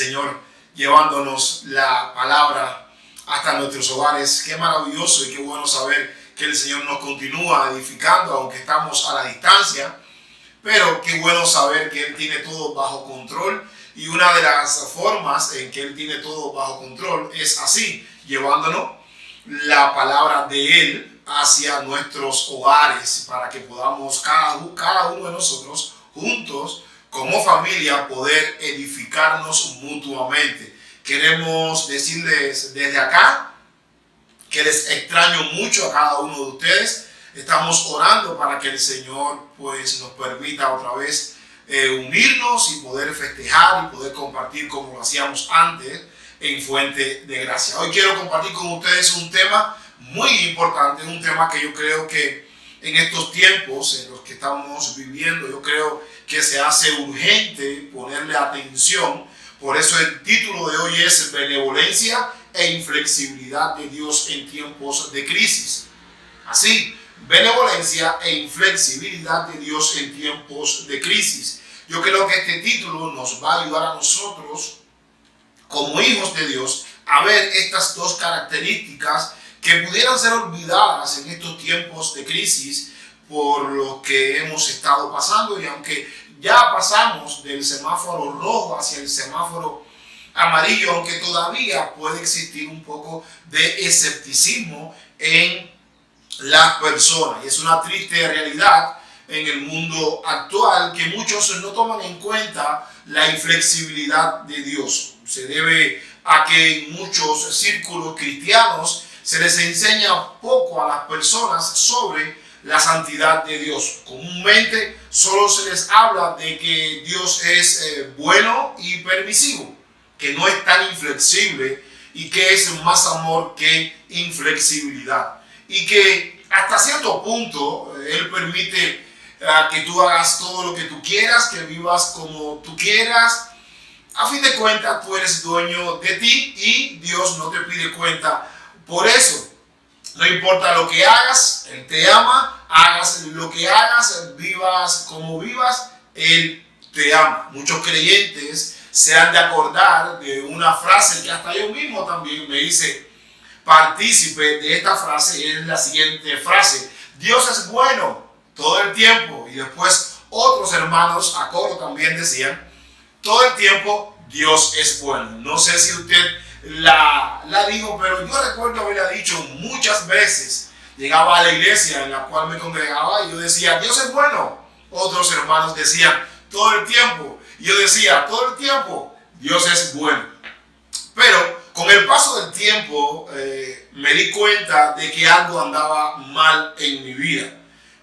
Señor llevándonos la palabra hasta nuestros hogares. Qué maravilloso y qué bueno saber que el Señor nos continúa edificando, aunque estamos a la distancia. Pero qué bueno saber que Él tiene todo bajo control. Y una de las formas en que Él tiene todo bajo control es así, llevándonos la palabra de Él hacia nuestros hogares, para que podamos cada uno de nosotros juntos como familia poder edificarnos mutuamente. Queremos decirles desde acá que les extraño mucho a cada uno de ustedes. Estamos orando para que el Señor pues nos permita otra vez unirnos y poder festejar y poder compartir como lo hacíamos antes en Fuente de Gracia. Hoy quiero compartir con ustedes un tema muy importante, un tema que yo creo que en estos tiempos en los que estamos viviendo, yo creo que se hace urgente ponerle atención. Por eso el título de hoy es Benevolencia e inflexibilidad de Dios en tiempos de crisis. Así, benevolencia e inflexibilidad de Dios en tiempos de crisis. Yo creo que este título nos va a ayudar a nosotros, como hijos de Dios, a ver estas dos características que pudieran ser olvidadas en estos tiempos de crisis por lo que hemos estado pasando. Y aunque ya pasamos del semáforo rojo hacia el semáforo amarillo, aunque todavía puede existir un poco de escepticismo en las personas. Y es una triste realidad en el mundo actual que muchos no toman en cuenta la inflexibilidad de Dios. Se debe a que en muchos círculos cristianos se les enseña poco a las personas sobre la santidad de Dios. Comúnmente solo se les habla de que Dios es bueno y permisivo, que no es tan inflexible y que es más amor que inflexibilidad. Y que hasta cierto punto Él permite que tú hagas todo lo que tú quieras, que vivas como tú quieras. A fin de cuentas, tú eres dueño de ti y Dios no te pide cuenta por eso. No importa lo que hagas, Él te ama, hagas lo que hagas, vivas como vivas, Él te ama. Muchos creyentes se han de acordar de una frase que hasta yo mismo también me hice partícipe de esta frase. Es la siguiente frase: Dios es bueno todo el tiempo. Y después otros hermanos a coro también decían: todo el tiempo Dios es bueno. No sé si usted la dijo, pero yo recuerdo haberla dicho muchas veces. Llegaba a la iglesia en la cual me congregaba y yo decía: Dios es bueno. Otros hermanos decían: todo el tiempo. Y yo decía: todo el tiempo Dios es bueno. Pero con el paso del tiempo me di cuenta de que algo andaba mal en mi vida.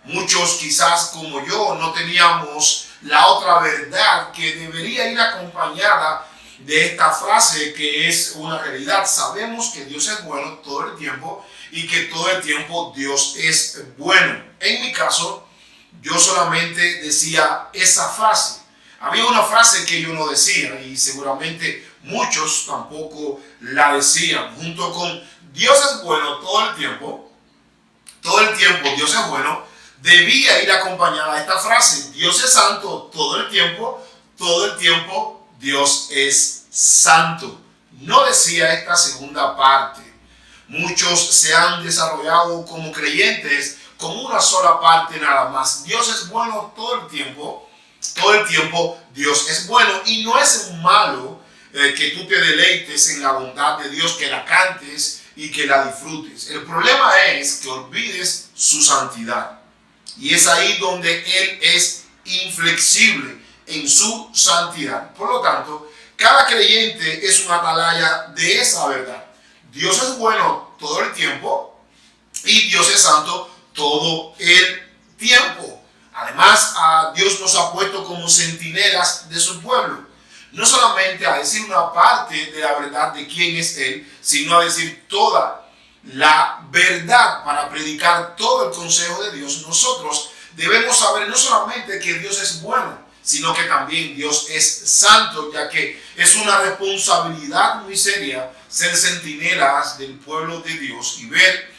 Muchos quizás como yo no teníamos la otra verdad que debería ir acompañada de esta frase, que es una realidad. Sabemos que Dios es bueno todo el tiempo y que todo el tiempo Dios es bueno. En mi caso, yo solamente decía esa frase. Había una frase que yo no decía y seguramente muchos tampoco la decían. Junto con Dios es bueno todo el tiempo Dios es bueno, debía ir acompañada esta frase: Dios es santo todo el tiempo Dios es santo. No decía esta segunda parte. Muchos se han desarrollado como creyentes con una sola parte nada más: Dios es bueno todo el tiempo Dios es bueno. Y no es malo que tú te deleites en la bondad de Dios, que la cantes y que la disfrutes. El problema es que olvides su santidad. Y es ahí donde Él es inflexible en su santidad. Por lo tanto, cada creyente es una atalaya de esa verdad. Dios es bueno todo el tiempo y Dios es santo todo el tiempo. Además, Dios nos ha puesto como centinelas de su pueblo. No solamente a decir una parte de la verdad de quién es Él, sino a decir toda la verdad para predicar todo el consejo de Dios. Nosotros debemos saber no solamente que Dios es bueno, sino que también Dios es santo, ya que es una responsabilidad muy seria ser centinelas del pueblo de Dios y ver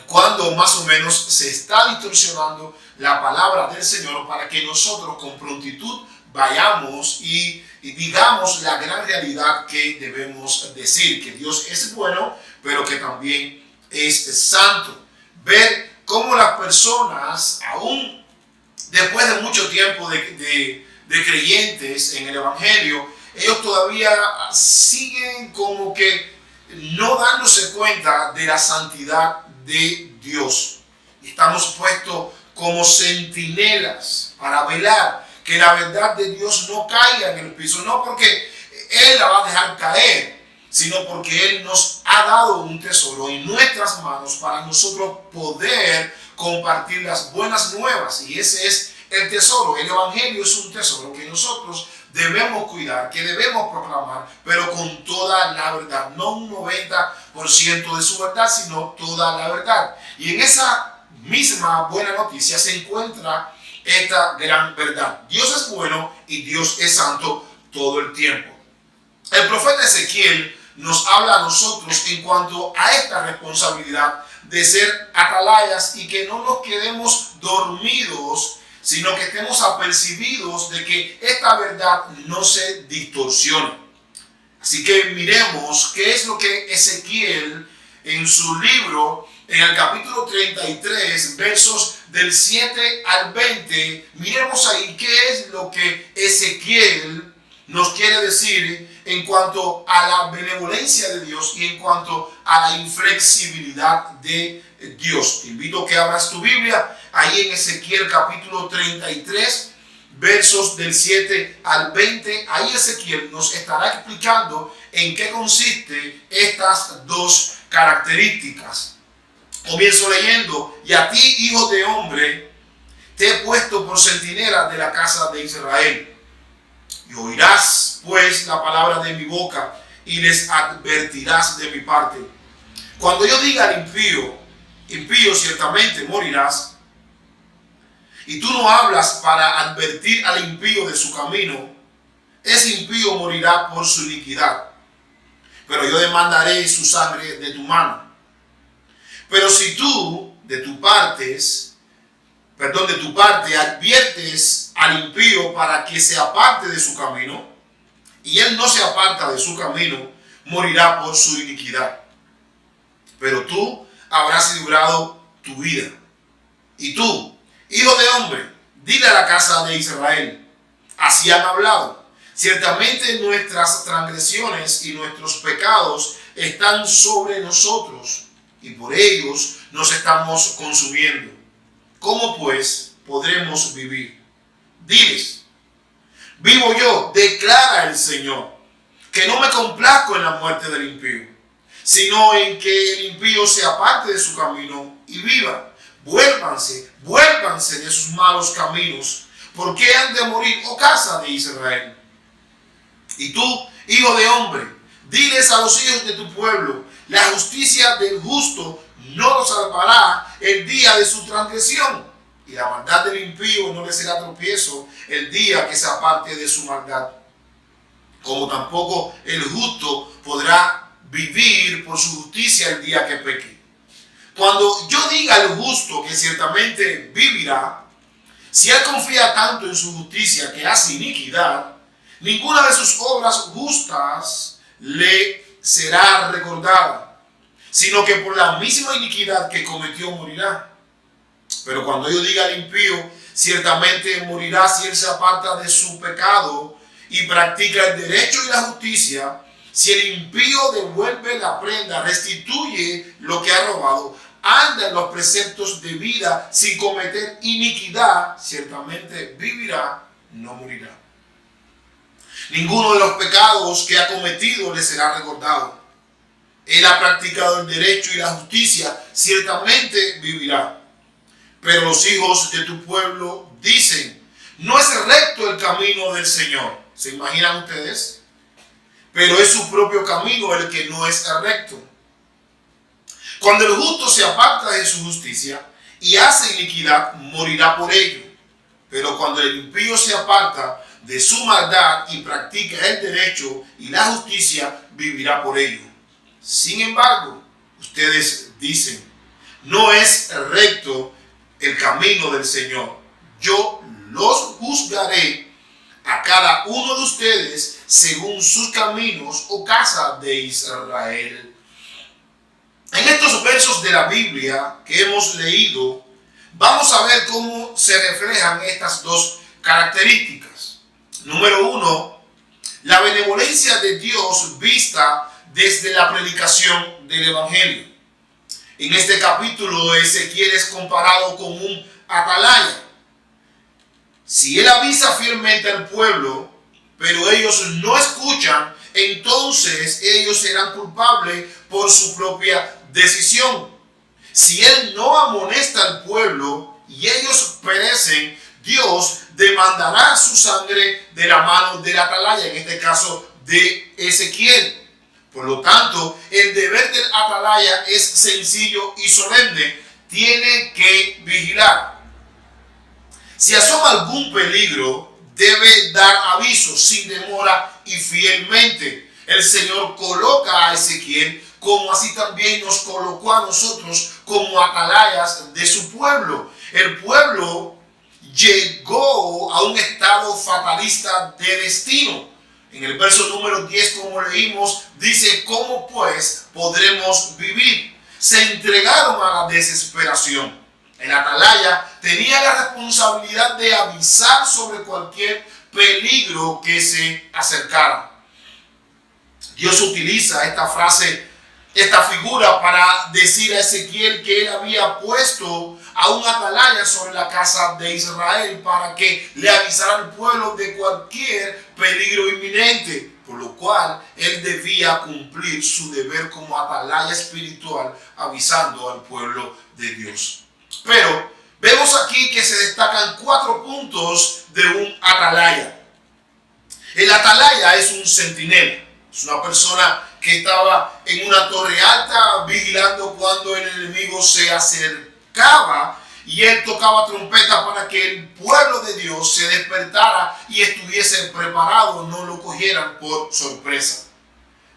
cuando más o menos se está distorsionando la palabra del Señor, para que nosotros con prontitud vayamos y digamos la gran realidad que debemos decir, que Dios es bueno, pero que también es santo. Ver cómo las personas, aún después de mucho tiempo de creyentes en el Evangelio, ellos todavía siguen como que no dándose cuenta de la santidad de Dios. Estamos puestos como centinelas para velar que la verdad de Dios no caiga en el piso, no porque Él la va a dejar caer, sino porque Él nos ha dado un tesoro en nuestras manos para nosotros poder compartir las buenas nuevas. Y ese es el tesoro. El Evangelio es un tesoro que nosotros debemos cuidar, que debemos proclamar, pero con toda la verdad, no un 90% de su verdad, sino toda la verdad. Y en esa misma buena noticia se encuentra esta gran verdad. Dios es bueno y Dios es santo todo el tiempo. El profeta Ezequiel nos habla a nosotros en cuanto a esta responsabilidad de ser atalayas y que no nos quedemos dormidos, sino que estemos apercibidos de que esta verdad no se distorsione. Así que miremos qué es lo que Ezequiel en su libro, en el capítulo 33, versos del 7 al 20, miremos ahí qué es lo que Ezequiel nos quiere decir en cuanto a la benevolencia de Dios y en cuanto a la inflexibilidad de Dios. Te invito a que abras tu Biblia ahí en Ezequiel capítulo 33, versos del 7 al 20. Ahí Ezequiel nos estará explicando en qué consiste estas dos características. Comienzo leyendo: y a ti, hijo de hombre, te he puesto por centinela de la casa de Israel. Y oirás pues la palabra de mi boca y les advertirás de mi parte. Cuando yo diga al impío, impío ciertamente morirás, y tú no hablas para advertir al impío de su camino, ese impío morirá por su iniquidad, pero yo demandaré su sangre de tu mano. Pero si tú de tu parte adviertes al impío para que se aparte de su camino, y él no se aparta de su camino, morirá por su iniquidad. Pero tú habrás librado tu vida. Y tú, hijo de hombre, dile a la casa de Israel: así han hablado. Ciertamente nuestras transgresiones y nuestros pecados están sobre nosotros, y por ellos nos estamos consumiendo. ¿Cómo pues podremos vivir? Diles: vivo yo, declara el Señor, que no me complazco en la muerte del impío, sino en que el impío se aparte de su camino y viva. Vuélvanse de sus malos caminos. ¿Por qué han de morir, oh casa de Israel? Y tú, hijo de hombre, diles a los hijos de tu pueblo: la justicia del justo no lo salvará el día de su transgresión, y la maldad del impío no le será tropiezo el día que se aparte de su maldad. Como tampoco el justo podrá vivir por su justicia el día que peque. Cuando yo diga al justo que ciertamente vivirá, si él confía tanto en su justicia que hace iniquidad, ninguna de sus obras justas le será recordada, sino que por la misma iniquidad que cometió morirá. Pero cuando yo diga al impío, ciertamente morirá si él se aparta de su pecado y practica el derecho y la justicia, si el impío devuelve la prenda, restituye lo que ha robado, anda en los preceptos de vida sin cometer iniquidad, ciertamente vivirá, no morirá. Ninguno de los pecados que ha cometido le será recordado. Él ha practicado el derecho y la justicia, ciertamente vivirá. Pero los hijos de tu pueblo dicen: no es recto el camino del Señor. ¿Se imaginan ustedes? Pero es su propio camino el que no es recto. Cuando el justo se aparta de su justicia y hace iniquidad, morirá por ello. Pero cuando el impío se aparta de su maldad y practica el derecho y la justicia, vivirá por ello. Sin embargo, ustedes dicen: no es recto el camino del Señor. Yo los juzgaré a cada uno de ustedes según sus caminos, oh casa de Israel. En estos versos de la Biblia que hemos leído, vamos a ver cómo se reflejan estas dos características. Número uno, la benevolencia de Dios vista desde la predicación del Evangelio. En este capítulo, Ezequiel es comparado con un atalaya. Si él avisa fielmente al pueblo, pero ellos no escuchan, entonces ellos serán culpables por su propia decisión. Si él no amonesta al pueblo y ellos perecen, Dios demandará su sangre de la mano del atalaya, en este caso de Ezequiel. Por lo tanto, el deber del atalaya es sencillo y solemne. Tiene que vigilar. Si asoma algún peligro, debe dar aviso sin demora y fielmente. El Señor coloca a Ezequiel, como así también nos colocó a nosotros como atalayas de su pueblo. El pueblo llegó a un estado fatalista de destino. En el verso número 10, como leímos, dice: ¿cómo pues podremos vivir? Se entregaron a la desesperación. El atalaya tenía la responsabilidad de avisar sobre cualquier peligro que se acercara. Dios utiliza esta figura para decir a Ezequiel que él había puesto a un atalaya sobre la casa de Israel para que le avisara al pueblo de cualquier peligro inminente, por lo cual él debía cumplir su deber como atalaya espiritual, avisando al pueblo de Dios. Pero vemos aquí que se destacan 4 puntos de un atalaya. El atalaya es un centinela, es una persona que estaba en una torre alta vigilando cuando el enemigo se acercaba, y él tocaba trompeta para que el pueblo de Dios se despertara y estuviese preparado, no lo cogieran por sorpresa.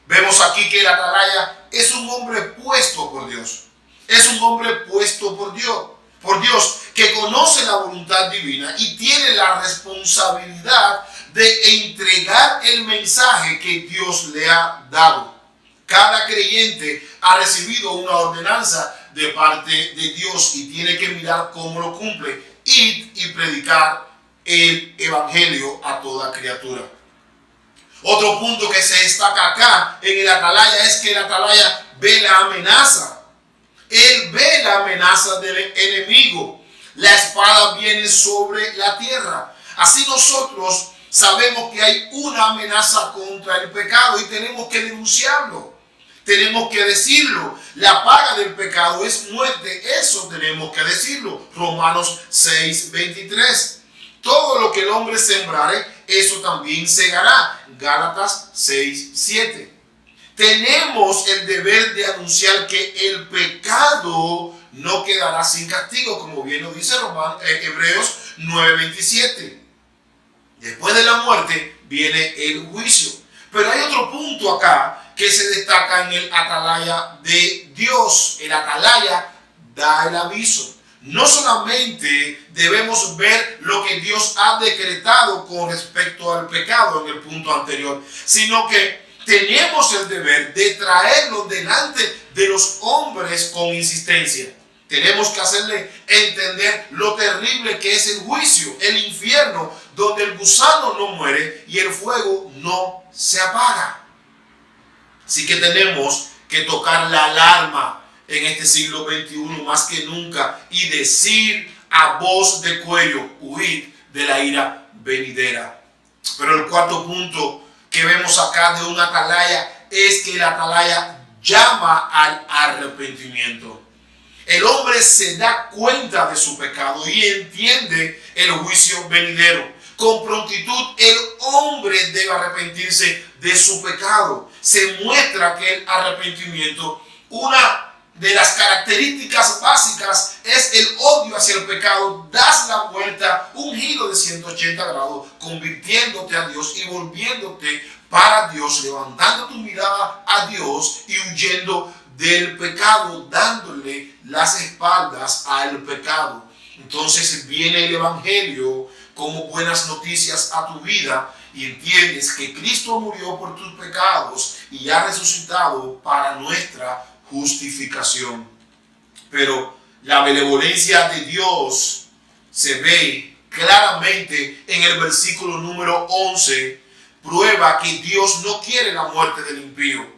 Vemos aquí que el atalaya es un hombre puesto por Dios. Es un hombre puesto por Dios, que conoce la voluntad divina y tiene la responsabilidad de entregar el mensaje que Dios le ha dado. Cada creyente ha recibido una ordenanza de parte de Dios y tiene que mirar cómo lo cumple. Id y predicar el evangelio a toda criatura. Otro punto que se destaca acá en el atalaya es que el atalaya ve la amenaza. Él ve la amenaza del enemigo. La espada viene sobre la tierra. Así nosotros sabemos que hay una amenaza contra el pecado y tenemos que denunciarlo. Tenemos que decirlo. La paga del pecado es muerte. Eso tenemos que decirlo. Romanos 6:23. Todo lo que el hombre sembrare, eso también segará. Gálatas 6:7. Tenemos el deber de anunciar que el pecado no quedará sin castigo, como bien lo dice Hebreos 9:27. Después de la muerte viene el juicio. Pero hay otro punto acá que se destaca en el atalaya de Dios. El atalaya da el aviso. No solamente debemos ver lo que Dios ha decretado con respecto al pecado en el punto anterior, sino que tenemos el deber de traerlo delante de los hombres con insistencia. Tenemos que hacerle entender lo terrible que es el juicio, el infierno, donde el gusano no muere y el fuego no se apaga. Así que tenemos que tocar la alarma en este siglo XXI más que nunca y decir a voz de cuello: huid de la ira venidera. Pero el cuarto punto que vemos acá de un atalaya es que el atalaya llama al arrepentimiento. El hombre se da cuenta de su pecado y entiende el juicio venidero. Con prontitud el hombre debe arrepentirse de su pecado. Se muestra que el arrepentimiento, una de las características básicas, es el odio hacia el pecado. Das la vuelta, un giro de 180 grados, convirtiéndote a Dios y volviéndote para Dios, levantando tu mirada a Dios y huyendo del pecado, dándole las espaldas al pecado. Entonces viene el evangelio como buenas noticias a tu vida y entiendes que Cristo murió por tus pecados y ha resucitado para nuestra justificación. Pero la benevolencia de Dios se ve claramente en el versículo número 11, prueba que Dios no quiere la muerte del impío.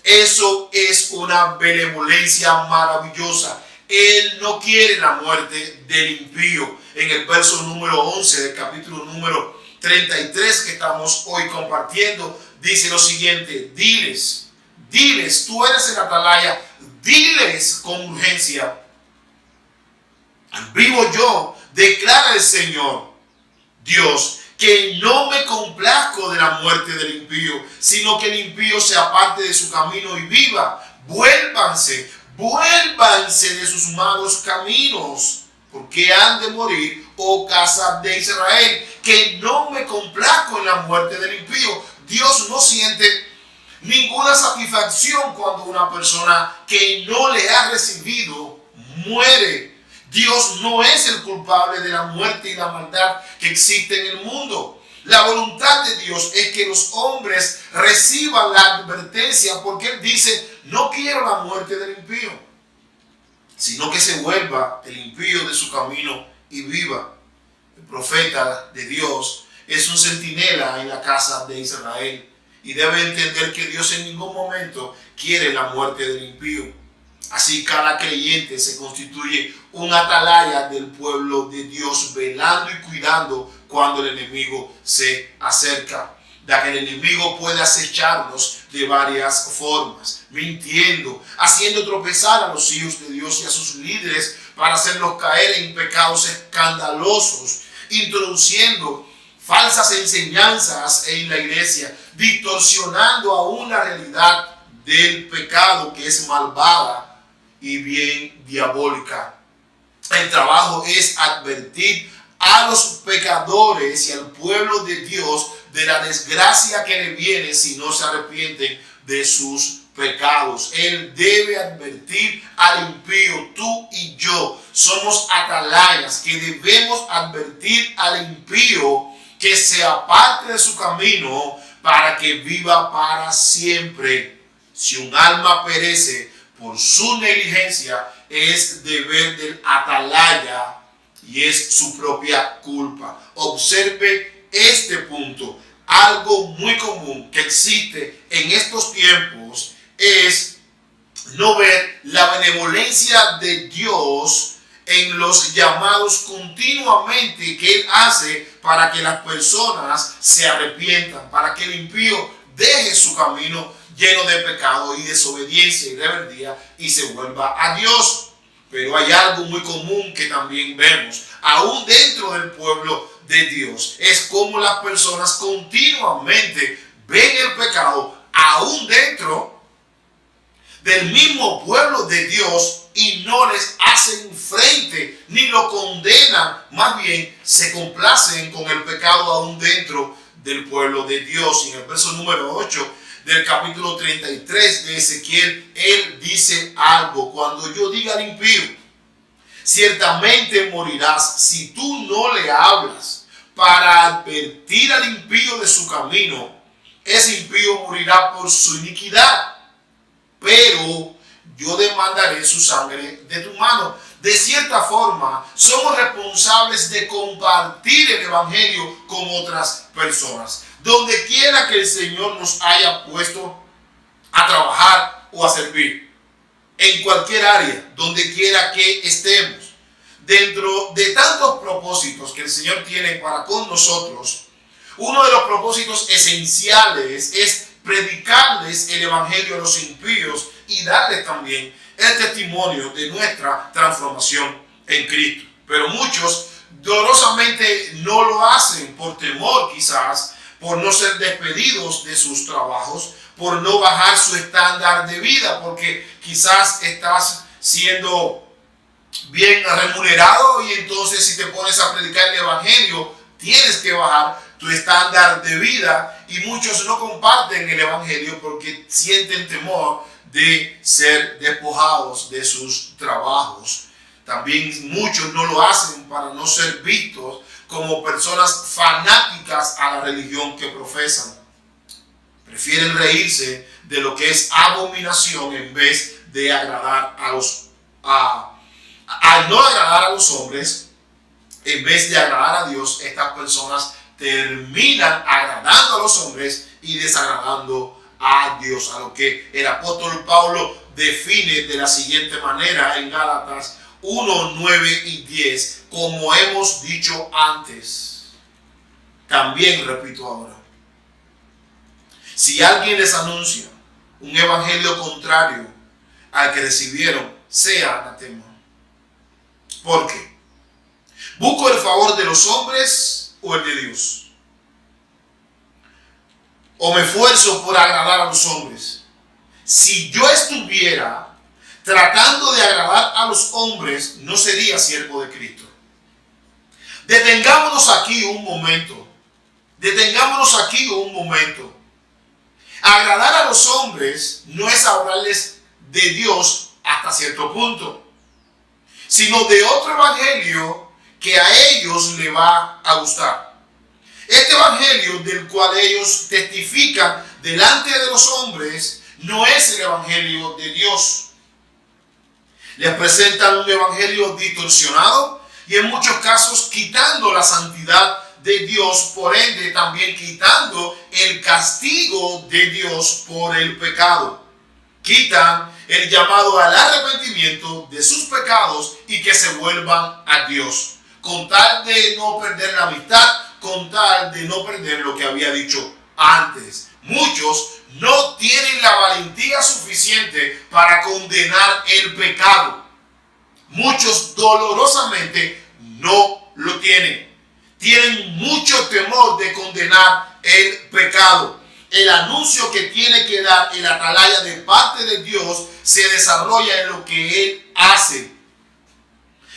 Eso es una benevolencia maravillosa. Él no quiere la muerte del impío. En el verso número 11 del capítulo número 33 que estamos hoy compartiendo, dice lo siguiente: diles, tú eres el atalaya, diles con urgencia, vivo yo, declara el Señor Dios, que no me complazco de la muerte del impío, sino que el impío se aparte de su camino y viva. Vuélvanse de sus malos caminos, porque han de morir, oh casa de Israel, que no me complazco en la muerte del impío. Dios no siente ninguna satisfacción cuando una persona que no le ha recibido muere. Dios no es el culpable de la muerte y la maldad que existe en el mundo. La voluntad de Dios es que los hombres reciban la advertencia, porque Él dice: no quiero la muerte del impío, sino que se vuelva el impío de su camino y viva. El profeta de Dios es un centinela en la casa de Israel y debe entender que Dios en ningún momento quiere la muerte del impío. Así cada creyente se constituye un atalaya del pueblo de Dios, velando y cuidando cuando el enemigo se acerca, ya que el enemigo puede acecharnos de varias formas, mintiendo, haciendo tropezar a los hijos de Dios y a sus líderes para hacerlos caer en pecados escandalosos, introduciendo falsas enseñanzas en la iglesia, distorsionando aún la realidad del pecado, que es malvada y bien diabólica. El trabajo es advertir a los pecadores y al pueblo de Dios de la desgracia que le viene si no se arrepienten de sus pecados. Él debe advertir al impío. Tú y yo somos atalayas que debemos advertir al impío que se aparte de su camino para que viva para siempre. Si un alma perece por su negligencia, es deber del atalaya y es su propia culpa. Observe este punto. Algo muy común que existe en estos tiempos es no ver la benevolencia de Dios en los llamados continuamente que Él hace para que las personas se arrepientan, para que el impío deje su camino lleno de pecado y desobediencia y rebeldía y se vuelva a Dios. Pero hay algo muy común que también vemos, aún dentro del pueblo de Dios, es como las personas continuamente ven el pecado aún dentro del mismo pueblo de Dios y no les hacen frente ni lo condenan, más bien se complacen con el pecado aún dentro del pueblo de Dios. Y en el verso número 8 del capítulo 33 de Ezequiel, Él dice algo: cuando yo diga al impío, ciertamente morirás, si tú no le hablas para advertir al impío de su camino, ese impío morirá por su iniquidad, pero yo demandaré su sangre de tu mano. De cierta forma, somos responsables de compartir el evangelio con otras personas. Donde quiera que el Señor nos haya puesto a trabajar o a servir, en cualquier área, donde quiera que estemos, dentro de tantos propósitos que el Señor tiene para con nosotros, uno de los propósitos esenciales es predicarles el evangelio a los impíos y darles también el testimonio de nuestra transformación en Cristo. Pero muchos dolorosamente no lo hacen por temor, quizás por no ser despedidos de sus trabajos, por no bajar su estándar de vida, porque quizás estás siendo bien remunerado y entonces si te pones a predicar el evangelio tienes que bajar tu estándar de vida, y muchos no comparten el evangelio porque sienten temor de ser despojados de sus trabajos. También muchos no lo hacen para no ser vistos como personas fanáticas a la religión que profesan. Prefieren reírse de lo que es abominación en vez de agradar a los al no agradar a los hombres, en vez de agradar a Dios. Estas personas terminan agradando a los hombres y desagradando a Dios, a lo que el apóstol Pablo define de la siguiente manera en Gálatas 1, 9 y 10, como hemos dicho antes. También repito ahora, si alguien les anuncia un evangelio contrario al que recibieron, sea anatema. ¿Por qué? ¿Busco el favor de los hombres o el de Dios? ¿O me esfuerzo por agradar a los hombres? Si yo estuviera tratando de agradar a los hombres, no sería siervo de Cristo. Detengámonos aquí un momento. Detengámonos aquí un momento. Agradar a los hombres no es hablarles de Dios hasta cierto punto, sino de otro evangelio que a ellos les va a gustar. Este evangelio del cual ellos testifican delante de los hombres no es el evangelio de Dios. Les presentan un evangelio distorsionado y en muchos casos quitando la santidad de Dios, por ende también quitando el castigo de Dios por el pecado. Quitan el llamado al arrepentimiento de sus pecados y que se vuelvan a Dios, con tal de no perder la amistad, con tal de no perder lo que había dicho antes. Muchos no tienen la valentía suficiente para condenar el pecado. Muchos dolorosamente no lo tienen. Tienen mucho temor de condenar el pecado. El anuncio que tiene que dar el atalaya de parte de Dios se desarrolla en lo que Él hace.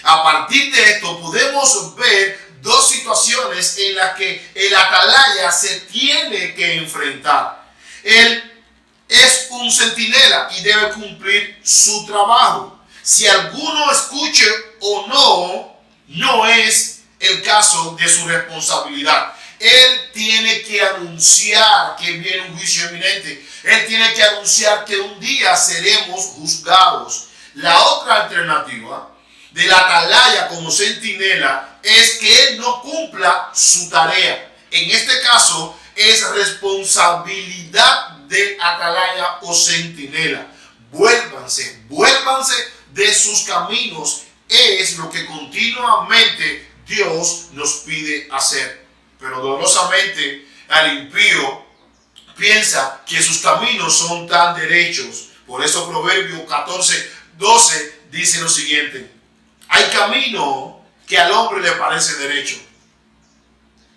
A partir de esto podemos ver dos situaciones en las que el atalaya se tiene que enfrentar. Él es un centinela y debe cumplir su trabajo. Si alguno escuche o no, no es el caso de su responsabilidad. Él tiene que anunciar que viene un juicio inminente. Él tiene que anunciar que un día seremos juzgados. La otra alternativa del atalaya como centinela es que él no cumpla su tarea. En este caso es responsabilidad del atalaya o centinela. Vuélvanse de sus caminos. Es lo que continuamente Dios nos pide hacer. Pero dolorosamente al impío piensa que sus caminos son tan derechos. Por eso Proverbios 14, 12 dice lo siguiente: hay camino que al hombre le parece derecho,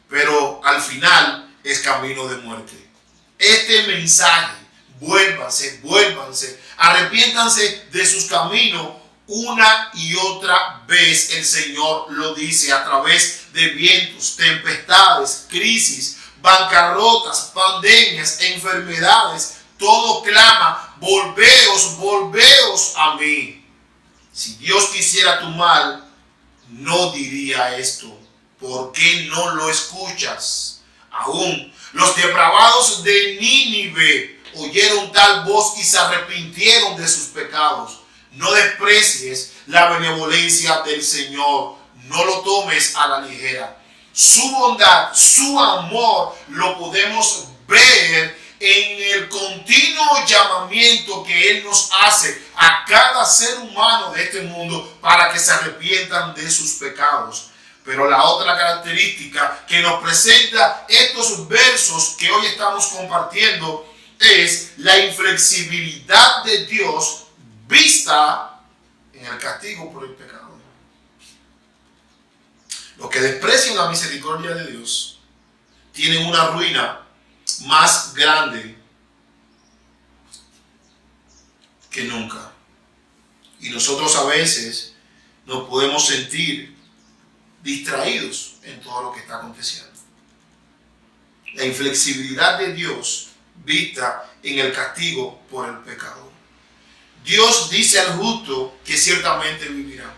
pero al final es camino de muerte. Este mensaje, vuélvanse, arrepiéntanse de sus caminos. Una y otra vez el Señor lo dice a través de vientos, tempestades, crisis, bancarrotas, pandemias, enfermedades. Todo clama: volveos a mí. Si Dios quisiera tu mal, no diría esto. ¿Por qué no lo escuchas? Aún los depravados de Nínive oyeron tal voz y se arrepintieron de sus pecados. No desprecies la benevolencia del Señor. No lo tomes a la ligera. Su bondad, su amor, lo podemos ver en el continuo llamamiento que Él nos hace a cada ser humano de este mundo para que se arrepientan de sus pecados. Pero la otra característica que nos presenta estos versos que hoy estamos compartiendo es la inflexibilidad de Dios vista en el castigo por el pecado. Los que desprecian la misericordia de Dios tienen una ruina más grande que nunca. Y nosotros a veces nos podemos sentir distraídos en todo lo que está aconteciendo. La inflexibilidad de Dios vista en el castigo por el pecado. Dios dice al justo que ciertamente vivirá.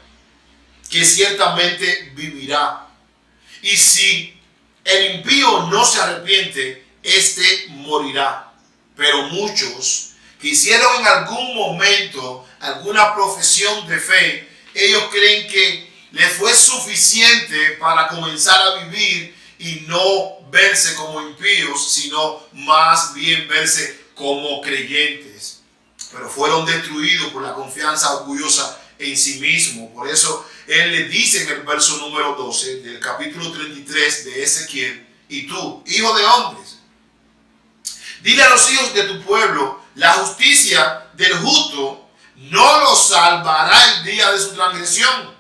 que ciertamente vivirá. Y si el impío no se arrepiente, éste morirá. Pero muchos que hicieron en algún momento alguna profesión de fe, ellos creen que les fue suficiente para comenzar a vivir y no verse como impíos, sino más bien verse como creyentes. Pero fueron destruidos por la confianza orgullosa en sí mismo. Por eso él le dice en el verso número 12 del capítulo 33 de Ezequiel: y tú, hijo de hombres, dile a los hijos de tu pueblo, la justicia del justo no los salvará el día de su transgresión,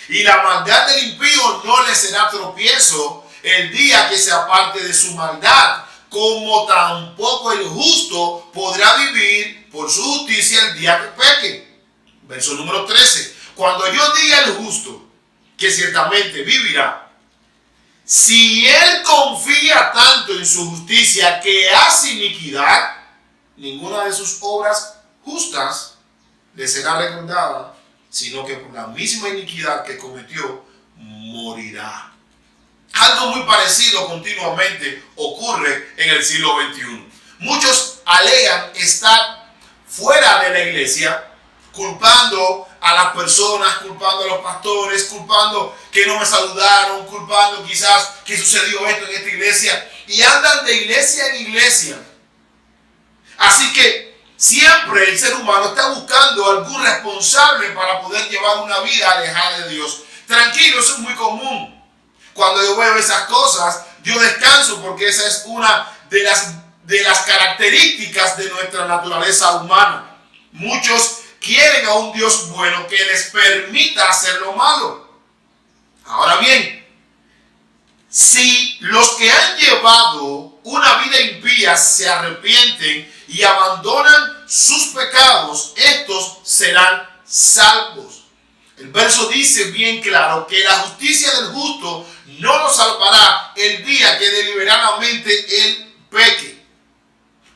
y la maldad del impío no le será tropiezo el día que se aparte de su maldad, como tampoco el justo podrá vivir por su justicia el día que peque. Verso número 13. Cuando yo diga al justo que ciertamente vivirá, si él confía tanto en su justicia que hace iniquidad, ninguna de sus obras justas le será recordada, sino que por la misma iniquidad que cometió, morirá. Algo muy parecido continuamente ocurre en el siglo XXI. Muchos alegan estar fuera de la iglesia, culpando a las personas, culpando a los pastores, culpando que no me saludaron, culpando quizás que sucedió esto en esta iglesia, y andan de iglesia en iglesia. Así que siempre el ser humano está buscando algún responsable para poder llevar una vida alejada de Dios. Tranquilo, eso es muy común. Cuando yo veo esas cosas, yo descanso, porque esa es una de las características de nuestra naturaleza humana. Muchos quieren a un Dios bueno que les permita hacer lo malo. Ahora bien, si los que han llevado una vida impía se arrepienten y abandonan sus pecados, estos serán salvos. El verso dice bien claro que la justicia del justo no lo salvará el día que deliberadamente él peque.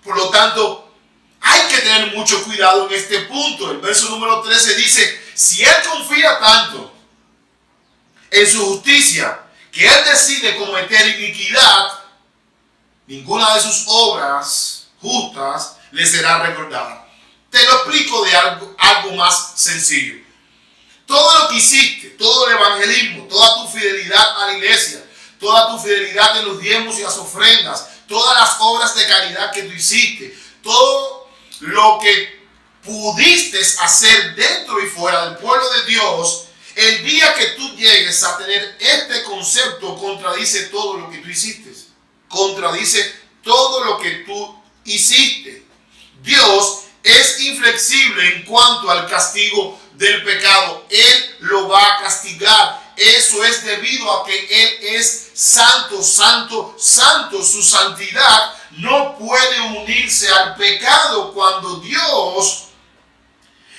Por lo tanto, hay que tener mucho cuidado en este punto. El verso número 13 dice: si él confía tanto en su justicia que él decide cometer iniquidad, ninguna de sus obras justas le será recordada. Te lo explico de algo más sencillo. Todo lo que hiciste, todo el evangelismo, toda tu fidelidad a la iglesia, toda tu fidelidad en los diezmos y las ofrendas, todas las obras de caridad que tú hiciste, todo lo que pudiste hacer dentro y fuera del pueblo de Dios, el día que tú llegues a tener este concepto, contradice todo lo que tú hiciste. Contradice todo lo que tú hiciste. Dios es inflexible en cuanto al castigo del pecado. Él lo va a castigar. Eso es debido a que Él es santo, santo, santo. Su santidad no puede unirse al pecado. Cuando Dios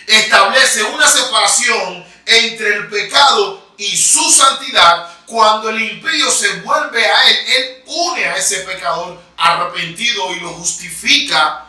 establece una separación entre el pecado y su santidad, cuando el impío se vuelve a Él, Él une a ese pecador arrepentido y lo justifica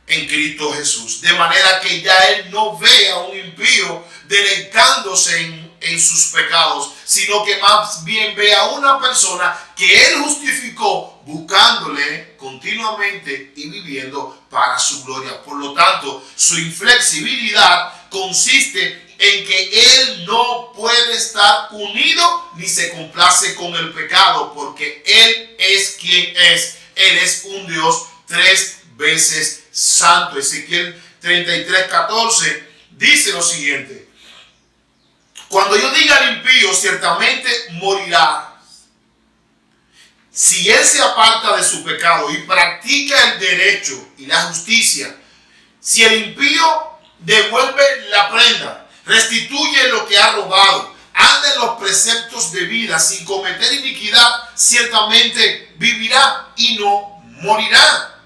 en Cristo Jesús. De manera que ya Él no ve a un impío deleitándose en sus pecados, sino que más bien ve a una persona que Él justificó, buscándole continuamente y viviendo para su gloria. Por lo tanto, su inflexibilidad consiste en que Él no puede estar unido ni se complace con el pecado, porque Él es quien es. Él es un Dios 3 veces santo. Ezequiel 33:14 dice lo siguiente: cuando yo diga al impío, ciertamente morirá, si él se aparta de su pecado y practica el derecho y la justicia, si el impío devuelve la prenda, restituye lo que ha robado, anda en los preceptos de vida sin cometer iniquidad, ciertamente vivirá y no morirá.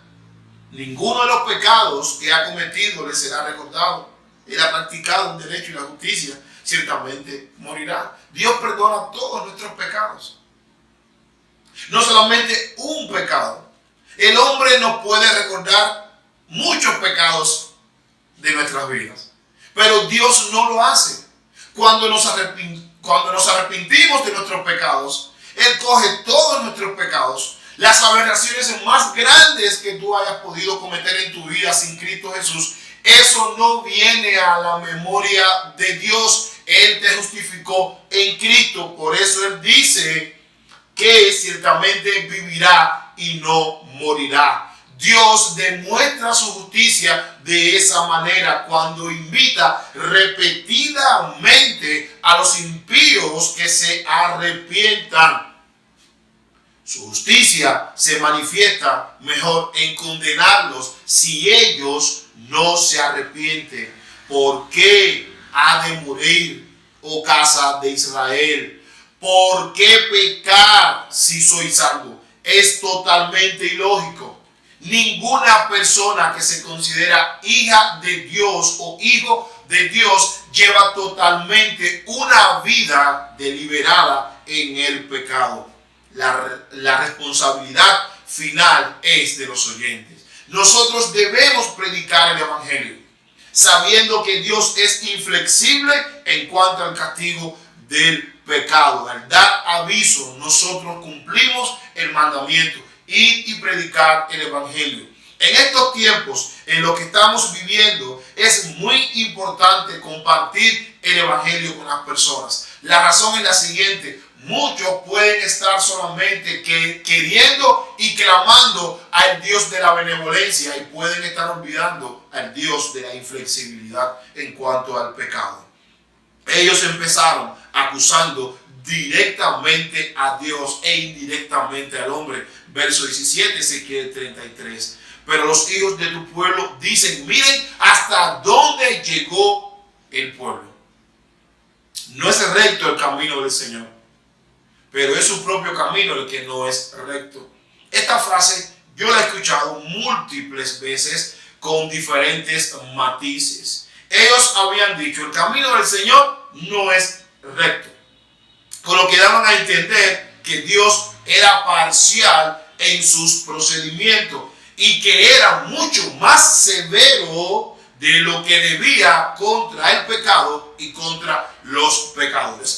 Ninguno de los pecados que ha cometido le será recordado. Él ha practicado el derecho y la justicia, ciertamente morirá. Dios perdona todos nuestros pecados. No solamente un pecado. El hombre nos puede recordar muchos pecados de nuestras vidas, pero Dios no lo hace. cuando nos arrepentimos de nuestros pecados, Él coge todos nuestros pecados, las aberraciones más grandes que tú hayas podido cometer en tu vida sin Cristo Jesús. Eso no viene a la memoria de Dios. Él te justificó en Cristo. Por eso Él dice que ciertamente vivirá y no morirá. Dios demuestra su justicia de esa manera cuando invita repetidamente a los impíos que se arrepientan. Su justicia se manifiesta mejor en condenarlos si ellos no se arrepienten. ¿Por qué ha de morir, oh casa de Israel? ¿Por qué pecar si soy salvo? Es totalmente ilógico. Ninguna persona que se considera hija de Dios o hijo de Dios lleva totalmente una vida deliberada en el pecado. La responsabilidad final es de los oyentes. Nosotros debemos predicar el evangelio, sabiendo que Dios es inflexible en cuanto al castigo del pecado. Al dar aviso, nosotros cumplimos el mandamiento, ir y predicar el evangelio. En estos tiempos en los que estamos viviendo es muy importante compartir el evangelio con las personas. La razón es la siguiente: muchos pueden estar solamente queriendo y clamando al Dios de la benevolencia y pueden estar olvidando al Dios de la inflexibilidad en cuanto al pecado. Ellos empezaron acusando directamente a Dios e indirectamente al hombre. Verso 17, Ezequiel 33. Pero los hijos de tu pueblo dicen: miren hasta dónde llegó el pueblo. No es recto el camino del Señor, pero es su propio camino el que no es recto. Esta frase yo la he escuchado múltiples veces con diferentes matices. Ellos habían dicho: el camino del Señor no es recto, con lo que daban a entender que Dios era parcial en sus procedimientos y que era mucho más severo de lo que debía contra el pecado y contra los pecadores.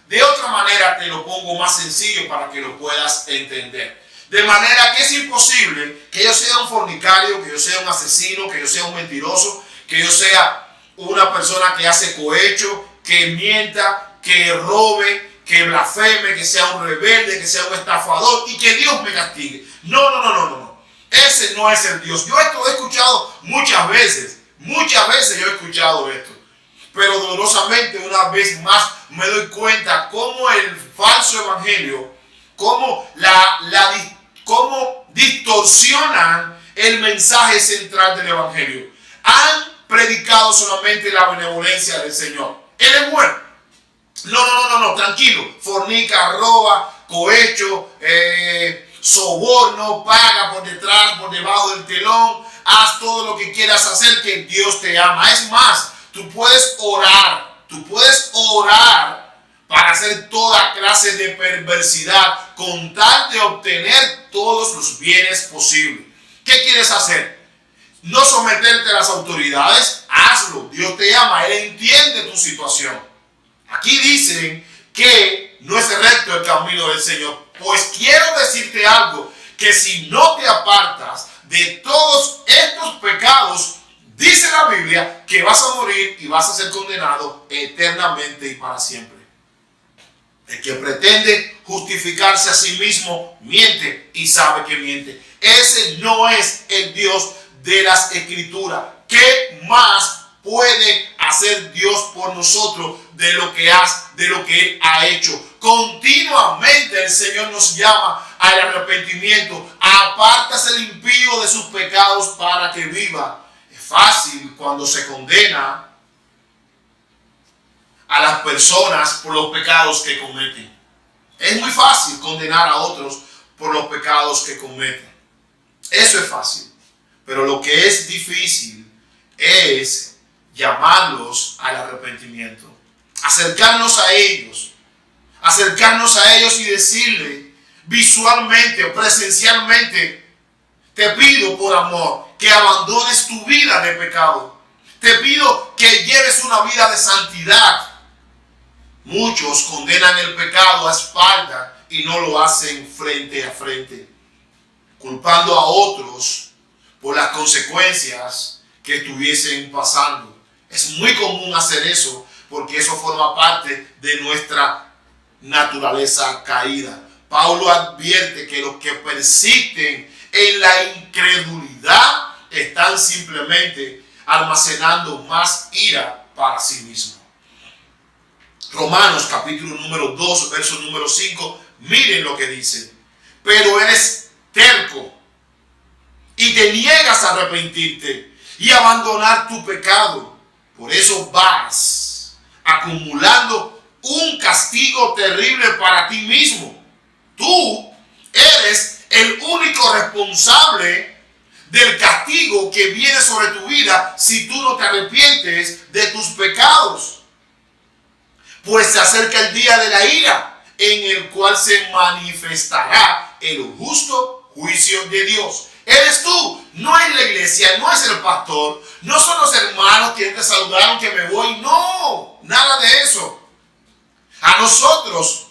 De otra manera te lo pongo más sencillo para que lo puedas entender. De manera que es imposible que yo sea un fornicario, que yo sea un asesino, que yo sea un mentiroso, que yo sea una persona que hace cohecho, que mienta, que robe, que blasfeme, que sea un rebelde, que sea un estafador y que Dios me castigue. No. Ese no es el Dios. Yo esto lo he escuchado muchas veces yo he escuchado esto. Pero dolorosamente una vez más me doy cuenta cómo el falso evangelio, cómo distorsionan el mensaje central del evangelio. Han predicado solamente la benevolencia del Señor. Él es bueno. No, tranquilo. Fornica, roba, cohecho, soborno, paga por detrás, por debajo del telón. Haz todo lo que quieras hacer, que Dios te ama. Es más, tú puedes orar para hacer toda clase de perversidad con tal de obtener todos los bienes posibles. ¿Qué quieres hacer? No someterte a las autoridades. Hazlo. Dios te ama. Él entiende tu situación. Aquí dicen que no es recto el camino del Señor. Pues quiero decirte algo, que si no te apartas de todos estos pecados, dice la Biblia que vas a morir y vas a ser condenado eternamente y para siempre. El que pretende justificarse a sí mismo miente y sabe que miente. Ese no es el Dios de las Escrituras. ¿Qué más puede hacer Dios por nosotros de lo que Él ha hecho? Continuamente el Señor nos llama al arrepentimiento. Apártase el impío de sus pecados para que viva. Es fácil cuando se condena a las personas por los pecados que cometen. Es muy fácil condenar a otros por los pecados que cometen. Eso es fácil. Pero lo que es difícil es llamarlos al arrepentimiento. Acercarnos a ellos y decirle visualmente o presencialmente: te pido por amor que abandones tu vida de pecado. Te pido que lleves una vida de santidad. Muchos condenan el pecado a espaldas y no lo hacen frente a frente, culpando a otros por las consecuencias que estuviesen pasando. Es muy común hacer eso porque eso forma parte de nuestra naturaleza caída. Pablo advierte que los que persisten en la incredulidad están simplemente almacenando más ira para sí mismos. Romanos capítulo número 2, verso número 5, miren lo que dice. Pero eres terco y te niegas a arrepentirte y abandonar tu pecado. Por eso vas acumulando un castigo terrible para ti mismo. Tú eres el único responsable del castigo que viene sobre tu vida si tú no te arrepientes de tus pecados. Pues se acerca el día de la ira, en el cual se manifestará el justo juicio de Dios. Eres tú, no es la iglesia, no es el pastor, no son los hermanos que te saludaron que me voy, no, nada de eso. A nosotros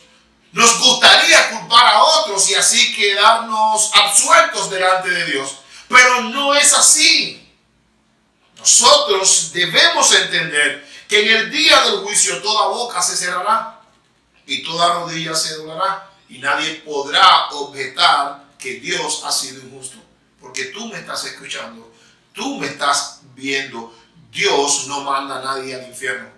nos gustaría culpar a otros y así quedarnos absueltos delante de Dios, pero no es así. Nosotros debemos entender que en el día del juicio toda boca se cerrará y toda rodilla se doblará y nadie podrá objetar que Dios ha sido injusto. Porque tú me estás escuchando, tú me estás viendo. Dios no manda a nadie al infierno,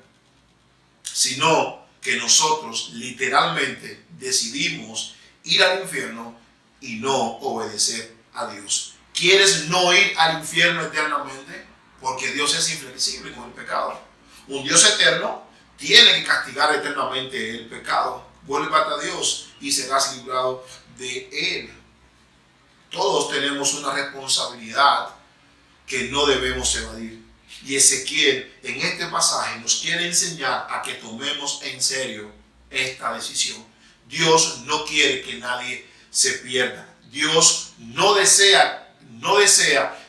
sino que nosotros literalmente decidimos ir al infierno y no obedecer a Dios. ¿Quieres no ir al infierno eternamente? Porque Dios es inflexible con el pecado. Un Dios eterno tiene que castigar eternamente el pecado. Vuélvate a Dios y serás librado de él. Todos tenemos una responsabilidad que no debemos evadir. Y Ezequiel en este pasaje nos quiere enseñar a que tomemos en serio esta decisión. Dios no quiere que nadie se pierda. Dios no desea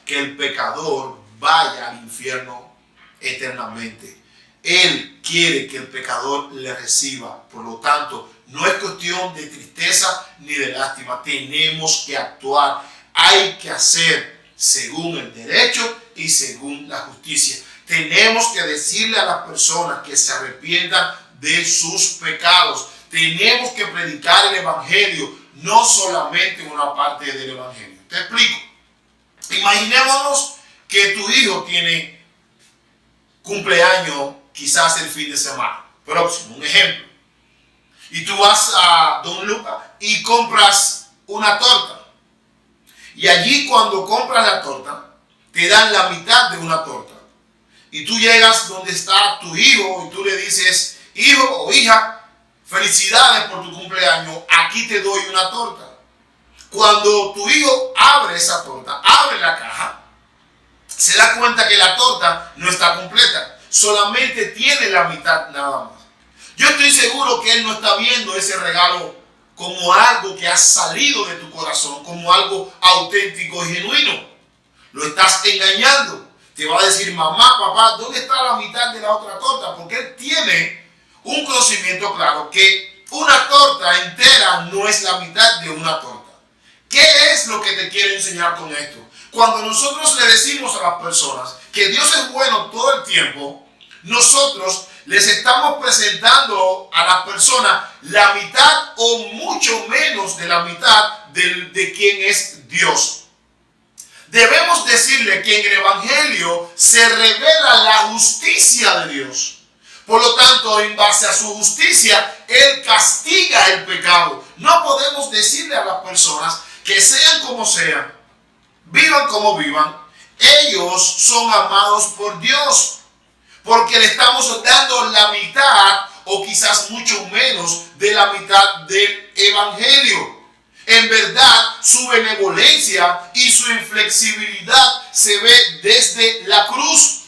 que el pecador vaya al infierno eternamente. Él quiere que el pecador le reciba. Por lo tanto, no es cuestión de tristeza ni de lástima. Tenemos que actuar. Hay que hacer según el derecho y según la justicia. Tenemos que decirle a las personas que se arrepientan de sus pecados. Tenemos que predicar el evangelio, no solamente una parte del evangelio. Te explico. Imaginémonos que tu hijo tiene cumpleaños quizás el fin de semana próximo, un ejemplo. Y tú vas a Don Lucas y compras una torta. Y allí cuando compras la torta, te dan la mitad de una torta. Y tú llegas donde está tu hijo y tú le dices, hijo o hija, felicidades por tu cumpleaños, aquí te doy una torta. Cuando tu hijo abre esa torta, abre la caja, se da cuenta que la torta no está completa, solamente tiene la mitad nada más. Yo estoy seguro que él no está viendo ese regalo como algo que ha salido de tu corazón, como algo auténtico y genuino. Lo estás engañando. Te va a decir, mamá, papá, ¿dónde está la mitad de la otra torta? Porque él tiene un conocimiento claro que una torta entera no es la mitad de una torta. ¿Qué es lo que te quiero enseñar con esto? Cuando nosotros le decimos a las personas que Dios es bueno todo el tiempo, nosotros les estamos presentando a las personas la mitad o mucho menos de la mitad de quién es Dios. Debemos decirle que en el Evangelio se revela la justicia de Dios. Por lo tanto, en base a su justicia, Él castiga el pecado. No podemos decirle a las personas que sean como sean, vivan como vivan, ellos son amados por Dios. Porque le estamos dando la mitad o quizás mucho menos de la mitad del Evangelio. En verdad, su benevolencia y su inflexibilidad se ve desde la cruz.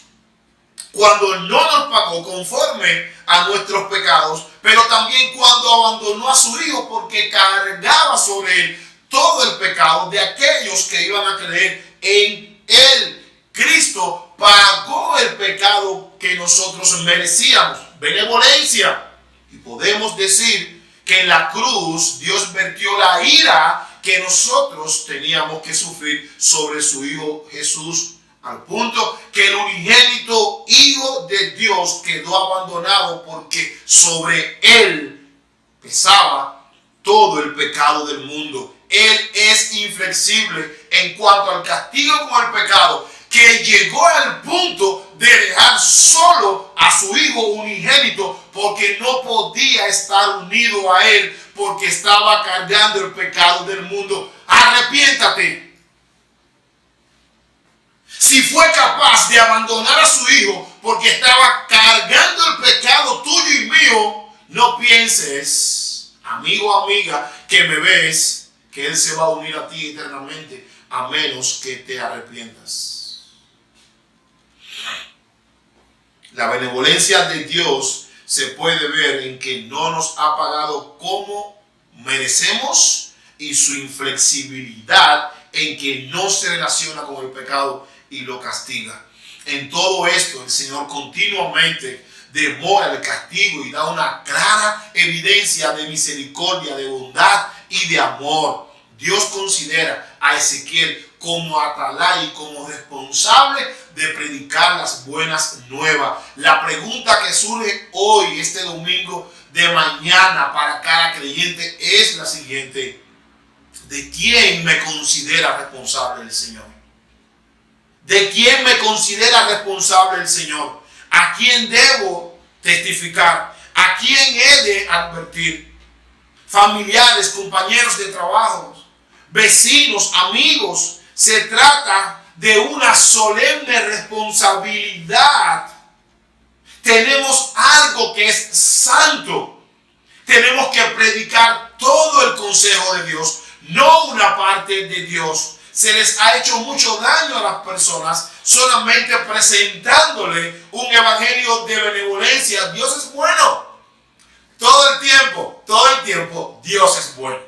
Cuando no nos pagó conforme a nuestros pecados, pero también cuando abandonó a su Hijo porque cargaba sobre él todo el pecado de aquellos que iban a creer en él. Cristo pagó el pecado que nosotros merecíamos. Benevolencia. Y podemos decir que en la cruz Dios vertió la ira que nosotros teníamos que sufrir sobre su Hijo Jesús, al punto que el unigénito Hijo de Dios quedó abandonado porque sobre él pesaba todo el pecado del mundo. Él es inflexible en cuanto al castigo con el pecado, que llegó al punto de dejar solo a su Hijo unigénito porque no podía estar unido a él, porque estaba cargando el pecado del mundo. Arrepiéntate. Si fue capaz de abandonar a su Hijo porque estaba cargando el pecado tuyo y mío, no pienses, amigo o amiga, que me ves, que Él se va a unir a ti eternamente, a menos que te arrepientas. La benevolencia de Dios se puede ver en que no nos ha pagado como merecemos, y su inflexibilidad en que no se relaciona con el pecado y lo castiga. En todo esto, el Señor continuamente demora el castigo y da una clara evidencia de misericordia, de bondad y de amor. Dios considera a Ezequiel como atalaya y como responsable de predicar las buenas nuevas. La pregunta que surge hoy, este domingo de mañana, para cada creyente es la siguiente: ¿de quién me considera responsable el Señor? ¿De quién me considera responsable el Señor? ¿A quién debo testificar? ¿A quién he de advertir? Familiares, compañeros de trabajo, vecinos, amigos. Se trata de una solemne responsabilidad. Tenemos algo que es santo. Tenemos que predicar todo el consejo de Dios, no una parte de Dios. Se les ha hecho mucho daño a las personas solamente presentándole un evangelio de benevolencia. Dios es bueno. Todo el tiempo, Dios es bueno.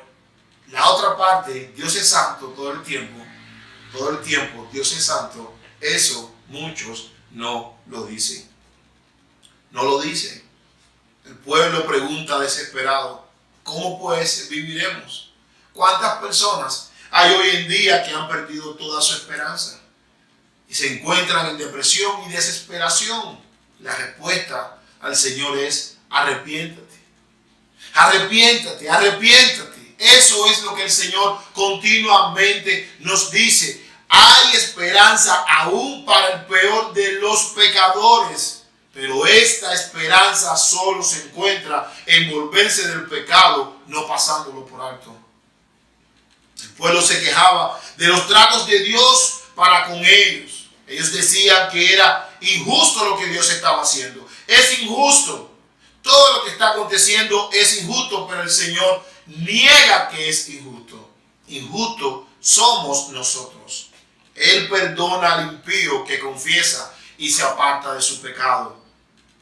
La otra parte, Dios es santo todo el tiempo, Dios es santo. Eso muchos no lo dicen. No lo dicen. El pueblo pregunta desesperado: ¿cómo pues viviremos? ¿Cuántas personas hay hoy en día que han perdido toda su esperanza y se encuentran en depresión y desesperación? La respuesta al Señor es: arrepiéntate. Arrepiéntate, arrepiéntate. Eso es lo que el Señor continuamente nos dice. Hay esperanza aún para el peor de los pecadores, pero esta esperanza solo se encuentra en volverse del pecado, no pasándolo por alto. El pueblo se quejaba de los tratos de Dios para con ellos. Ellos decían que era injusto lo que Dios estaba haciendo. Es injusto. Todo lo que está aconteciendo es injusto, pero el Señor niega que es injusto. Injusto somos nosotros. Él perdona al impío que confiesa y se aparta de su pecado.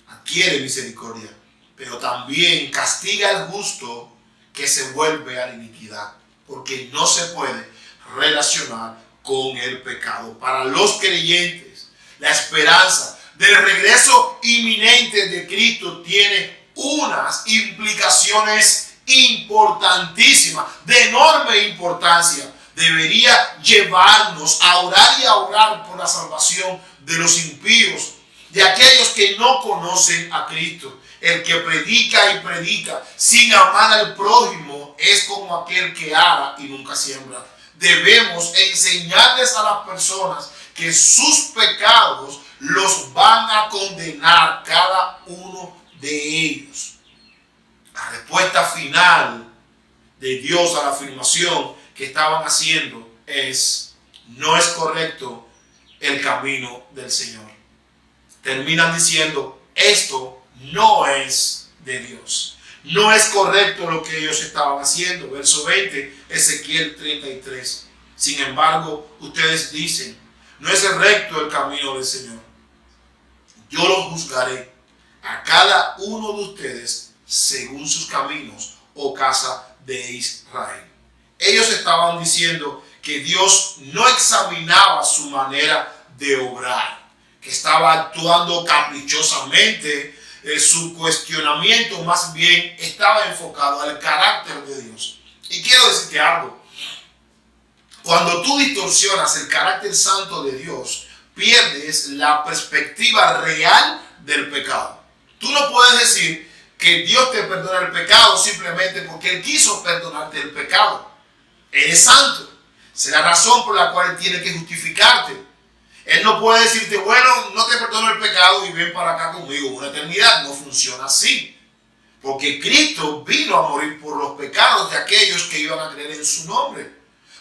Adquiere misericordia, pero también castiga al justo que se vuelve a la iniquidad, porque no se puede relacionar con el pecado. Para los creyentes, la esperanza del regreso inminente de Cristo tiene unas implicaciones importantísimas, de enorme importancia. Debería llevarnos a orar y a orar por la salvación de los impíos, de aquellos que no conocen a Cristo. El que predica y predica sin amar al prójimo es como aquel que ara y nunca siembra. Debemos enseñarles a las personas que sus pecados los van a condenar, cada uno de ellos. La respuesta final de Dios a la afirmación que estaban haciendo es: no es correcto el camino del Señor. Terminan diciendo: esto no es de Dios. No es correcto lo que ellos estaban haciendo. Verso 20, Ezequiel 33. Sin embargo, ustedes dicen: no es recto el camino del Señor. Yo los juzgaré a cada uno de ustedes según sus caminos, oh casa de Israel. Ellos estaban diciendo que Dios no examinaba su manera de obrar, que estaba actuando caprichosamente. Su cuestionamiento más bien estaba enfocado al carácter de Dios. Y quiero decirte algo. Cuando tú distorsionas el carácter santo de Dios, pierdes la perspectiva real del pecado. Tú no puedes decir que Dios te perdona el pecado simplemente porque Él quiso perdonarte el pecado. Él es santo. Esa es la razón por la cual Él tiene que justificarte. Él no puede decirte, bueno, no te perdono el pecado y ven para acá conmigo una eternidad. No funciona así. Porque Cristo vino a morir por los pecados de aquellos que iban a creer en su nombre.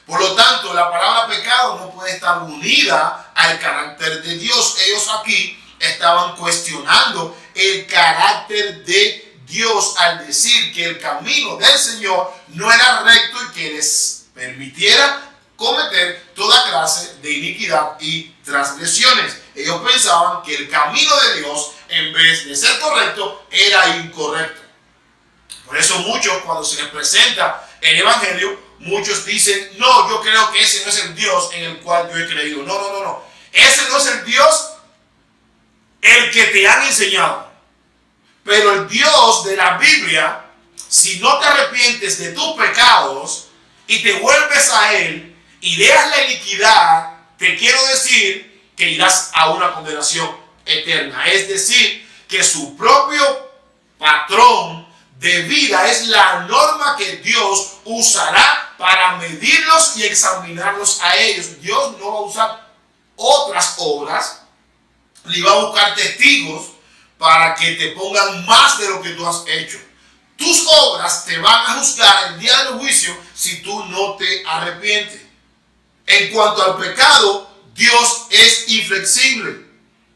Por lo tanto, la palabra pecado no puede estar unida al carácter de Dios. Ellos aquí estaban cuestionando el carácter de Dios al decir que el camino del Señor no era recto y que les permitiera cometer toda clase de iniquidad y transgresiones. Ellos pensaban que el camino de Dios, en vez de ser correcto, era incorrecto. Por eso muchos, cuando se les presenta el Evangelio, muchos dicen, no, yo creo que ese no es el Dios en el cual yo he creído. No. Ese no es el Dios el que te han enseñado. Pero el Dios de la Biblia, si no te arrepientes de tus pecados y te vuelves a Él y dejas la iniquidad, te quiero decir que irás a una condenación eterna. Es decir, que su propio patrón de vida es la norma que Dios usará para medirlos y examinarlos a ellos. Dios no va a usar otras obras, ni va a buscar testigos para que te pongan más de lo que tú has hecho. Tus obras te van a juzgar el día del juicio si tú no te arrepientes. En cuanto al pecado, Dios es inflexible.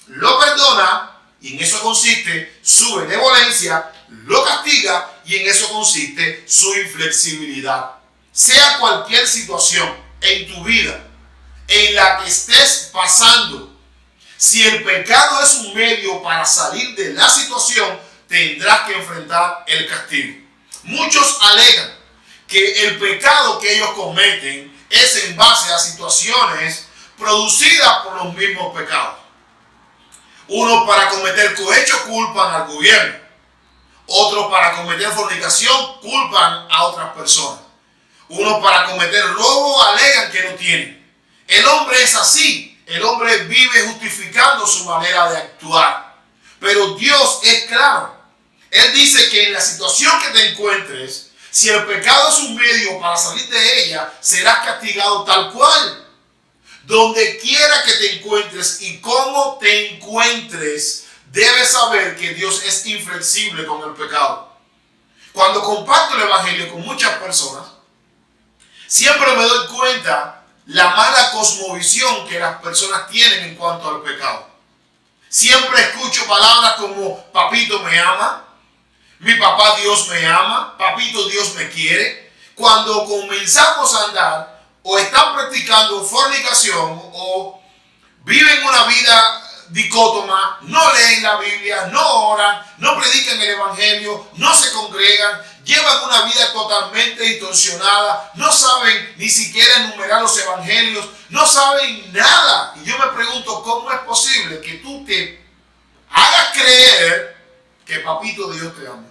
Lo perdona y en eso consiste su benevolencia, lo castiga y en eso consiste su inflexibilidad. Sea cualquier situación en tu vida en la que estés pasando, si el pecado es un medio para salir de la situación, tendrás que enfrentar el castigo. Muchos alegan que el pecado que ellos cometen es en base a situaciones producidas por los mismos pecados. Uno para cometer cohecho culpan al gobierno. Otros para cometer fornicación culpan a otras personas. Uno para cometer robo alegan que no tienen. El hombre es así. El hombre vive justificando su manera de actuar. Pero Dios es claro. Él dice que en la situación que te encuentres, si el pecado es un medio para salir de ella, serás castigado tal cual. Donde quiera que te encuentres y cómo te encuentres, debes saber que Dios es inflexible con el pecado. Cuando comparto el Evangelio con muchas personas, siempre me doy cuenta la mala cosmovisión que las personas tienen en cuanto al pecado. Siempre escucho palabras como, papito me ama, mi papá Dios me ama, papito Dios me quiere. Cuando comenzamos a andar, o están practicando fornicación, o viven una vida dicótoma, no leen la Biblia, no oran, no predican el Evangelio, no se congregan, llevan una vida totalmente distorsionada, no saben ni siquiera enumerar los evangelios, no saben nada. Y yo me pregunto, ¿cómo es posible que tú te hagas creer que papito Dios te ama?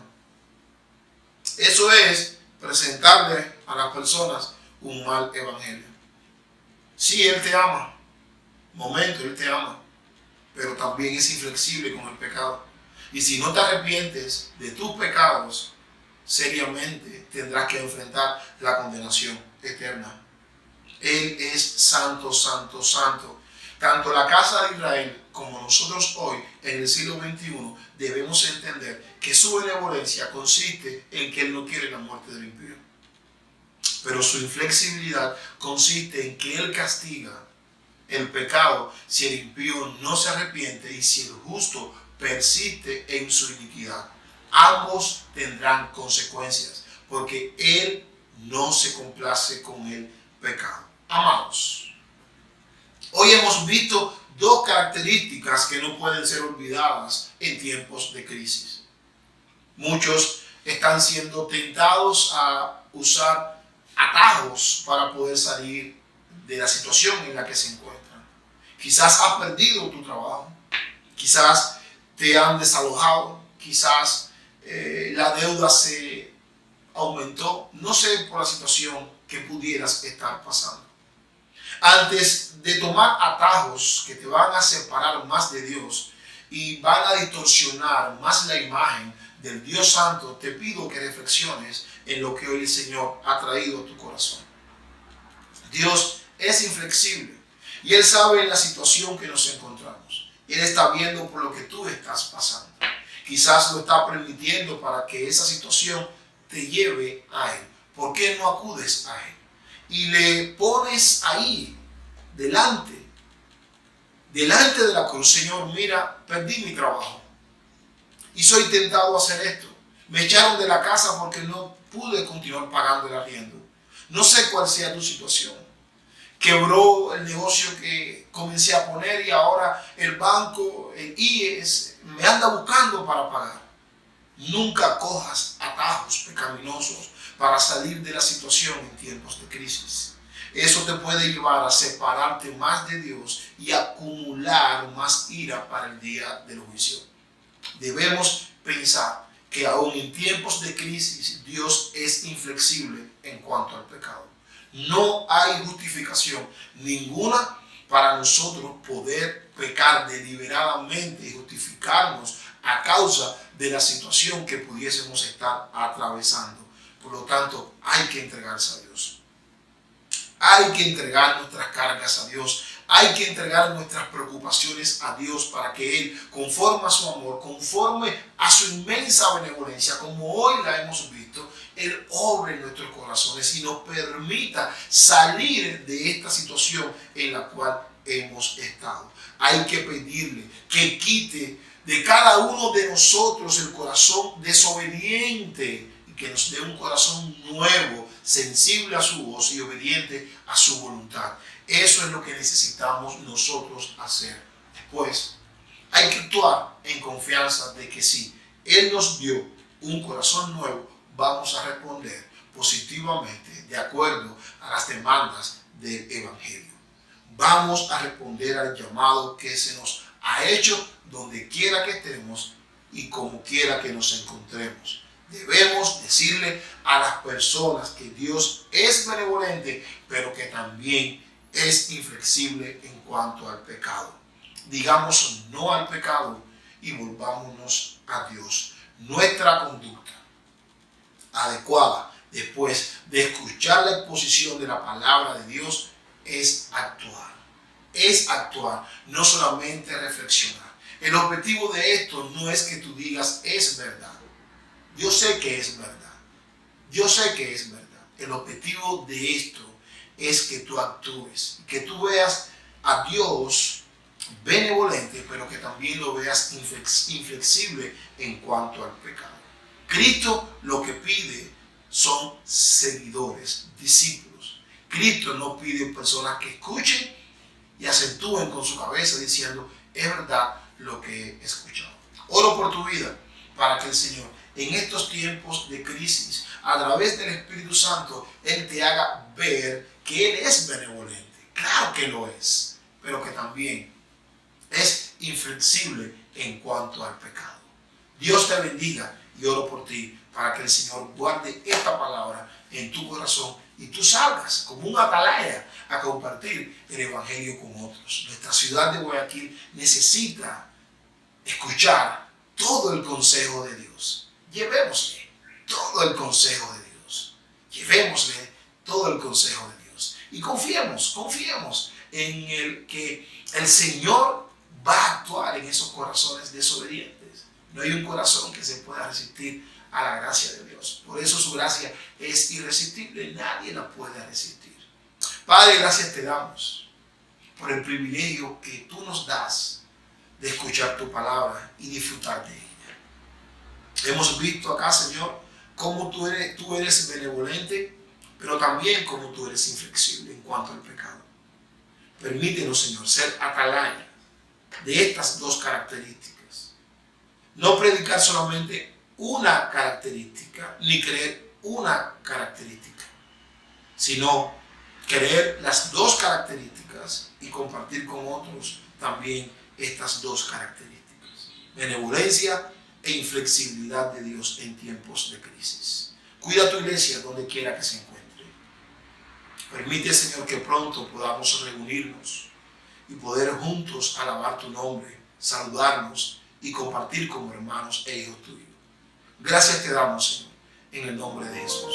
Eso es presentarle a las personas un mal evangelio. Sí, Él te ama. Momento, Él te ama. Pero también es inflexible con el pecado. Y si no te arrepientes de tus pecados, seriamente tendrás que enfrentar la condenación eterna. Él es santo, santo, santo. Tanto la casa de Israel como nosotros hoy, en el siglo XXI, debemos entender que su benevolencia consiste en que Él no quiere la muerte del impío. Pero su inflexibilidad consiste en que Él castiga el pecado si el impío no se arrepiente y si el justo persiste en su iniquidad. Ambos tendrán consecuencias porque Él no se complace con el pecado. Amados, hoy hemos visto dos características que no pueden ser olvidadas en tiempos de crisis. Muchos están siendo tentados a usar atajos para poder salir de la situación en la que se encuentran. Quizás has perdido tu trabajo, Quizás te han desalojado, quizás la deuda se aumentó. No sé por la situación que pudieras estar pasando. Antes de tomar atajos que te van a separar más de Dios y van a distorsionar más la imagen del Dios Santo, te pido que reflexiones en lo que hoy el Señor ha traído a tu corazón. Dios es inflexible y Él sabe la situación que nos encontramos. Él está viendo por lo que tú estás pasando. Quizás lo está permitiendo para que esa situación te lleve a Él. ¿Por qué no acudes a Él? Y le pones ahí, delante de la cruz: Señor, mira, perdí mi trabajo y soy tentado a hacer esto. Me echaron de la casa porque no pude continuar pagando el arriendo. No sé cuál sea tu situación. Quebró el negocio que comencé a poner y ahora el banco, el IES, me anda buscando para pagar. Nunca cojas atajos pecaminosos para salir de la situación en tiempos de crisis. Eso te puede llevar a separarte más de Dios y acumular más ira para el día del juicio. Debemos pensar que aún en tiempos de crisis Dios es inflexible en cuanto al pecado. No hay justificación ninguna para nosotros poder pecar deliberadamente y justificarnos a causa de la situación que pudiésemos estar atravesando. Por lo tanto, hay que entregarse a Dios. Hay que entregar nuestras cargas a Dios. Hay que entregar nuestras preocupaciones a Dios para que Él, conforme a su amor, conforme a su inmensa benevolencia, como hoy la hemos visto, Él obre en nuestros corazones y nos permita salir de esta situación en la cual hemos estado. Hay que pedirle que quite de cada uno de nosotros el corazón desobediente y que nos dé un corazón nuevo, sensible a su voz y obediente a su voluntad. Eso es lo que necesitamos nosotros hacer. Después, hay que actuar en confianza de que si Él nos dio un corazón nuevo, vamos a responder positivamente de acuerdo a las demandas del Evangelio. Vamos a responder al llamado que se nos ha hecho donde quiera que estemos y como quiera que nos encontremos. Debemos decirle a las personas que Dios es benevolente, pero que también es inflexible en cuanto al pecado. Digamos no al pecado y volvámonos a Dios. Nuestra conducta adecuada después de escuchar la exposición de la palabra de Dios es actuar. Es actuar, no solamente reflexionar. El objetivo de esto no es que tú digas es verdad. Yo sé que es verdad. Yo sé que es verdad. El objetivo de esto es que tú actúes, que tú veas a Dios benevolente, pero que también lo veas inflexible en cuanto al pecado. Cristo lo que pide son seguidores, discípulos. Cristo no pide personas que escuchen y acentúen con su cabeza diciendo, es verdad lo que he escuchado. Oro por tu vida para que el Señor en estos tiempos de crisis, a través del Espíritu Santo, Él te haga ver que Él es benevolente. Claro que lo es, pero que también es inflexible en cuanto al pecado. Dios te bendiga y oro por ti para que el Señor guarde esta palabra en tu corazón y tú salgas como un atalaya a compartir el Evangelio con otros. Nuestra ciudad de Guayaquil necesita escuchar todo el consejo de Dios. Llevémosle todo el consejo de Dios. Llevémosle todo el consejo de Dios. Y confiemos en el que el Señor va a actuar en esos corazones desobedientes. No hay un corazón que se pueda resistir a la gracia de Dios. Por eso su gracia es irresistible. Nadie la puede resistir. Padre, gracias te damos por el privilegio que tú nos das de escuchar tu palabra y disfrutar de ella. Hemos visto acá, Señor, cómo tú eres benevolente, pero también cómo tú eres inflexible en cuanto al pecado. Permítenos, Señor, ser atalaya de estas dos características. No predicar solamente una característica, ni creer una característica, sino creer las dos características y compartir con otros también estas dos características. benevolencia e inflexibilidad de Dios en tiempos de crisis. Cuida a tu iglesia donde quiera que se encuentre. Permite, Señor, que pronto podamos reunirnos y poder juntos alabar tu nombre, saludarnos y compartir como hermanos e hijos tuyos. Gracias te damos, Señor, en el nombre de Jesús.